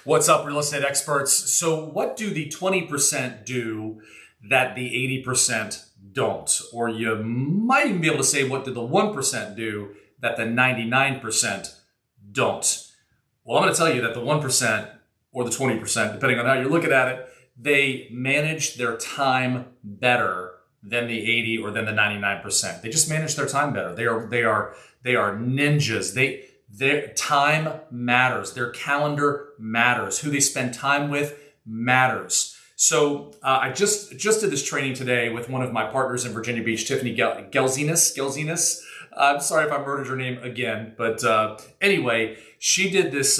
What's up, real estate experts? So what do the 20% do that the 80% don't? Or you might even be able to say, what do the 1% do that the 99% don't? Well, I'm going to tell you that the 1% or the 20%, depending on how you're looking at it, they manage their time better than the 80 or than the 99%. They just manage their time better. They are ninjas. Their time matters. Their calendar matters. Who they spend time with matters. So I just did this training today with one of my partners in Virginia Beach, Tiffany Gelzinas. I'm sorry if I murdered your name again, but anyway, she did this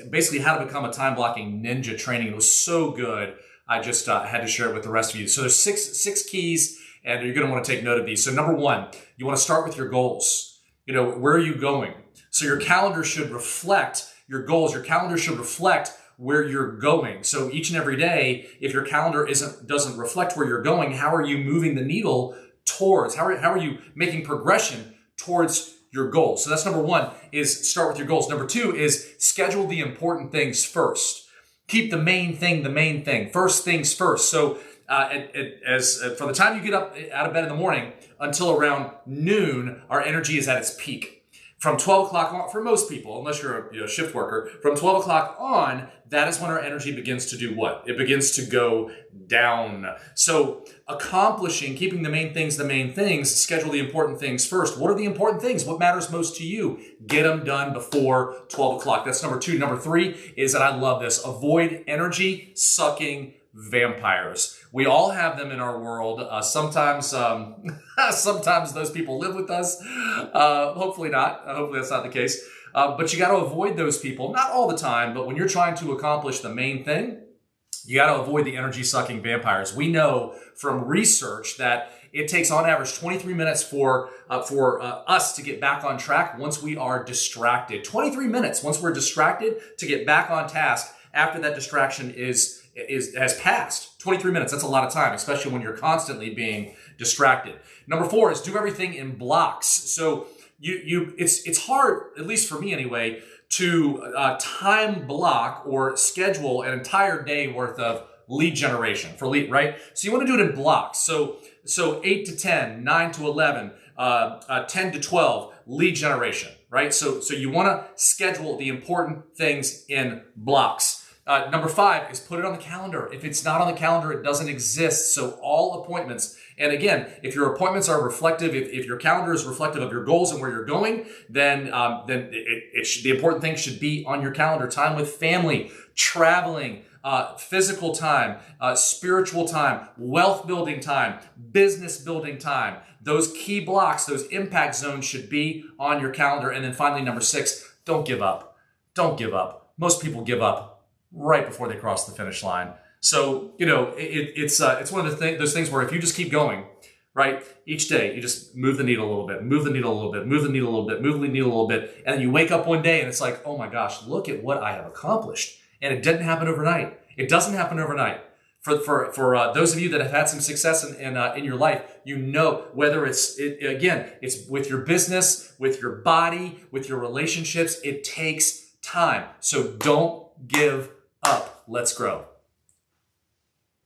basically how to become a time blocking ninja training. It was so good. I just had to share it with the rest of you. So there's six keys, and you're going to want to take note of these. So number one, you want to start with your goals. Where are you going? So your calendar should reflect your goals. Your calendar should reflect where you're going. So each and every day, if your calendar doesn't reflect where you're going, how are you moving the needle towards? How are you making progression towards your goals? So that's number one, is start with your goals. Number two is schedule the important things first. Keep the main thing the main thing. First things first. So from the time you get up out of bed in the morning until around noon, our energy is at its peak. From 12 o'clock on, for most people, unless you're a shift worker, from 12 o'clock on, that is when our energy begins to do what? It begins to go down. So keeping the main things, schedule the important things first. What are the important things? What matters most to you? Get them done before 12 o'clock. That's number two. Number three is, and I love this, avoid energy sucking vampires. We all have them in our world. Sometimes those people live with us. Hopefully not. Hopefully that's not the case. But you got to avoid those people. Not all the time, but when you're trying to accomplish the main thing, you got to avoid the energy-sucking vampires. We know from research that it takes on average 23 minutes for us to get back on track once we are distracted. 23 minutes once we're distracted to get back on task after that distraction has passed. 23 minutes, that's a lot of time, especially when you're constantly being distracted. Number four is do everything in blocks. So it's hard, at least for me anyway, to time block or schedule an entire day worth of lead generation for lead, right? So you want to do it in blocks. So 8 to 10, 9 to 11, 10 to 12 lead generation, right? So you want to schedule the important things in blocks. Number five is put it on the calendar. If it's not on the calendar, it doesn't exist. So all appointments, and again, if your appointments are reflective, if your calendar is reflective of your goals and where you're going, then the important things should be on your calendar. Time with family, traveling, physical time, spiritual time, wealth building time, business building time. Those key blocks, those impact zones should be on your calendar. And then finally, number six, don't give up. Don't give up. Most people give up right before they cross the finish line. So, it's one of those things where if you just keep going, right, each day, you just move the needle a little bit, move the needle a little bit, move the needle a little bit, move the needle a little bit. And then you wake up one day and it's like, oh my gosh, look at what I have accomplished. And it didn't happen overnight. It doesn't happen overnight. For those of you that have had some success in your life, whether it's with your business, with your body, with your relationships, it takes time. So don't give up. Let's grow.